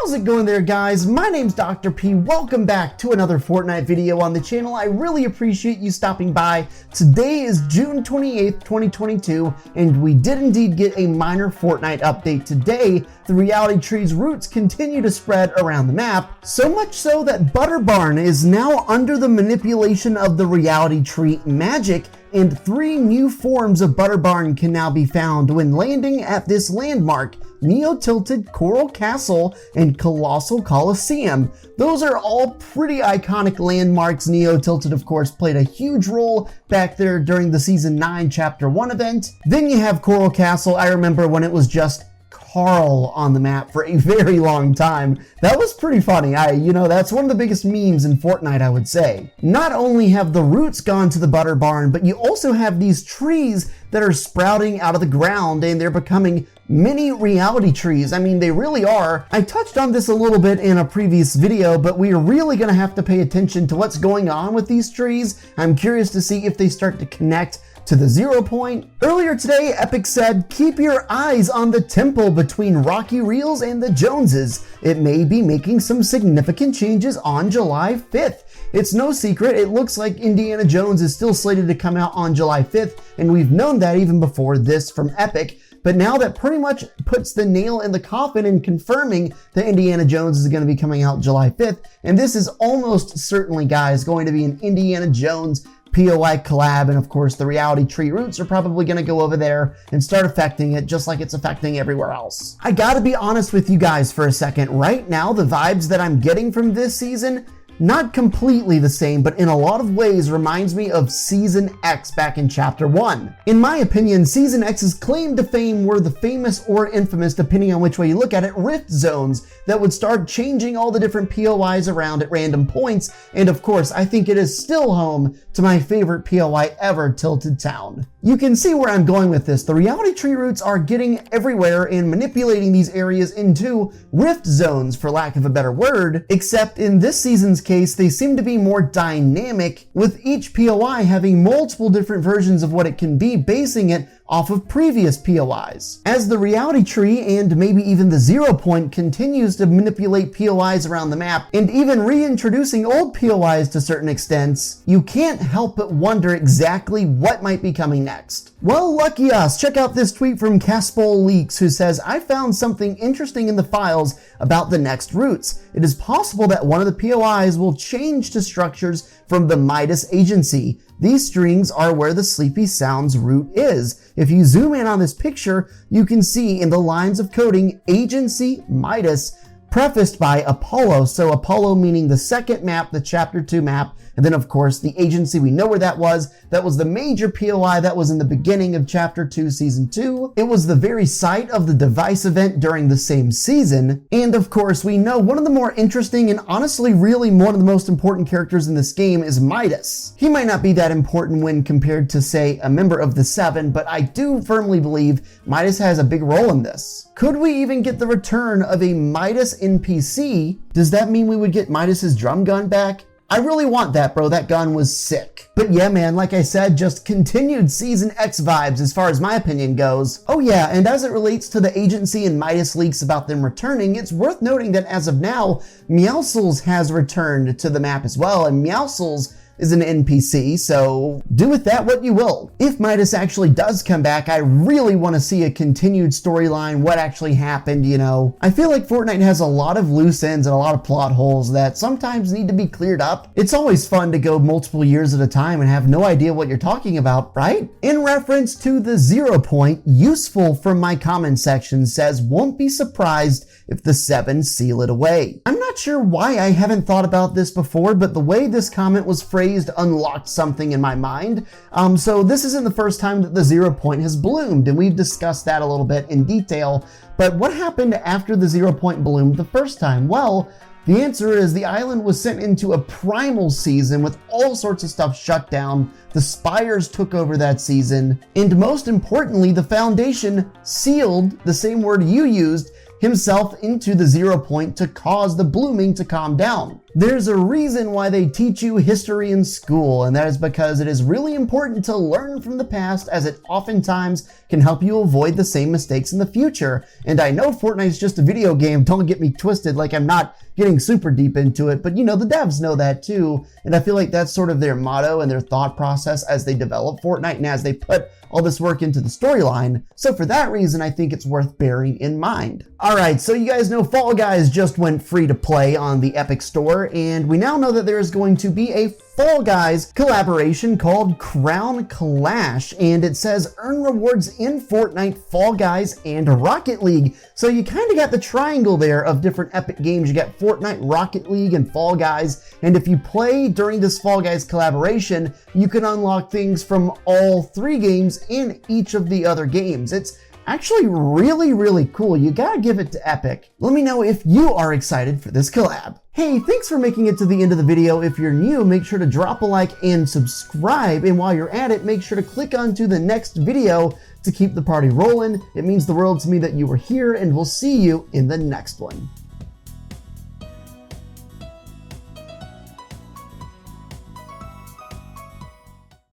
How's it going there, guys? My name's Dr. P. Welcome back to another Fortnite video on the channel. I really appreciate you stopping by. Today is June 28th, 2022, and we did indeed get a minor Fortnite update today. The reality tree's roots continue to spread around the map, so much so that Butterbarn is now under the manipulation of the reality tree magic, and 3 new forms of Butterbarn can now be found when landing at this landmark: Neo-Tilted Coral Castle and Colossal Coliseum. Those are all pretty iconic landmarks. Neo-Tilted, of course, played a huge role back there during the Season 9 Chapter 1 event. Then you have Coral Castle. I remember when it was just Carl on the map for a very long time. That was pretty funny. That's one of the biggest memes in Fortnite, I would say. Not only have the roots gone to the Butterbarn, but you also have these trees that are sprouting out of the ground, and they're becoming mini reality trees. I mean, they really are. I touched on this a little bit in a previous video, but we are really gonna have to pay attention to what's going on with these trees. I'm curious to see if they start to connect to the 0 point. Earlier today, Epic said, keep your eyes on the temple between Rocky Reels and the Joneses. It may be making some significant changes on July 5th. It's no secret, it looks like Indiana Jones is still slated to come out on July 5th, and we've known that even before this from Epic. But now that pretty much puts the nail in the coffin in confirming that Indiana Jones is going to be coming out July 5th. And this is almost certainly, guys, going to be an Indiana Jones POI collab, and of course the reality tree roots are probably going to go over there and start affecting it just like it's affecting everywhere else. I gotta be honest with you guys for a second. Right now, the vibes that I'm getting from this season, not completely the same, but in a lot of ways reminds me of Season X back in Chapter 1. In my opinion, Season X's claim to fame were the famous or infamous, depending on which way you look at it, rift zones that would start changing all the different POIs around at random points, and of course, I think it is still home to my favorite POI ever, Tilted Town. You can see where I'm going with this. The reality tree roots are getting everywhere and manipulating these areas into rift zones, for lack of a better word, except in this season's case, they seem to be more dynamic, with each POI having multiple different versions of what it can be, basing it off of previous POIs. As the reality tree and maybe even the 0 point continues to manipulate POIs around the map and even reintroducing old POIs to certain extents, you can't help but wonder exactly what might be coming next. Well, lucky us. Check out this tweet from Caspol Leaks, who says, I found something interesting in the files about the next roots. It is possible that one of the POIs will change to structures from the Midas agency. These strings are where the Sleepy Sounds root is. If you zoom in on this picture, you can see in the lines of coding Agency Midas, prefaced by Apollo. So Apollo meaning the second map, the Chapter 2 map, and then of course the agency, we know where that was. That was the major POI that was in the beginning of Chapter 2 Season 2. It was the very site of the device event during the same season. And of course we know one of the more interesting and honestly really one of the most important characters in this game is Midas. He might not be that important when compared to, say, a member of the 7, but I do firmly believe Midas has a big role in this. Could we even get the return of a Midas NPC? Does that mean we would get Midas's drum gun back? I really want that, bro. That gun was sick. But yeah, man, like I said, just continued Season X vibes as far as my opinion goes. Oh yeah, and as it relates to the agency and Midas leaks about them returning, it's worth noting that as of now, Meowscles has returned to the map as well, and Meowscles is an NPC, so do with that what you will. If Midas actually does come back, I really want to see a continued storyline, what actually happened, you know. I feel like Fortnite has a lot of loose ends and a lot of plot holes that sometimes need to be cleared up. It's always fun to go multiple years at a time and have no idea what you're talking about, right? In reference to the 0 point, Useful from my comment section says, won't be surprised if the 7 seal it away. I'm not sure why I haven't thought about this before, but the way this comment was phrased unlocked something in my mind. So this isn't the first time that the 0 point has bloomed, and we've discussed that a little bit in detail. But what happened after the 0 point bloomed the first time? Well, the answer is the island was sent into a primal season with all sorts of stuff shut down. The spires took over that season, and most importantly, the Foundation sealed, the same word you used, himself into the 0 point to cause the blooming to calm down. There's a reason why they teach you history in school, and that is because it is really important to learn from the past, as it oftentimes can help you avoid the same mistakes in the future. And I know Fortnite's just a video game, don't get me twisted, like I'm not getting super deep into it, but you know, the devs know that too, and I feel like that's sort of their motto and their thought process as they develop Fortnite and as they put all this work into the storyline. So for that reason, I think it's worth bearing in mind. Alright, so you guys know Fall Guys just went free to play on the Epic Store, and we now know that there is going to be a Fall Guys collaboration called Crown Clash, and it says earn rewards in Fortnite, Fall Guys, and Rocket League. So you kind of got the triangle there of different Epic games. You got Fortnite, Rocket League, and Fall Guys, and if you play during this Fall Guys collaboration, you can unlock things from all 3 games in each of the other games. It's actually really cool. You gotta give it to Epic. Let me know if you are excited for this collab. Hey, thanks for making it to the end of the video. If you're new, make sure to drop a like and subscribe. And while you're at it, make sure to click onto the next video to keep the party rolling. It means the world to me that you were here, and we'll see you in the next one.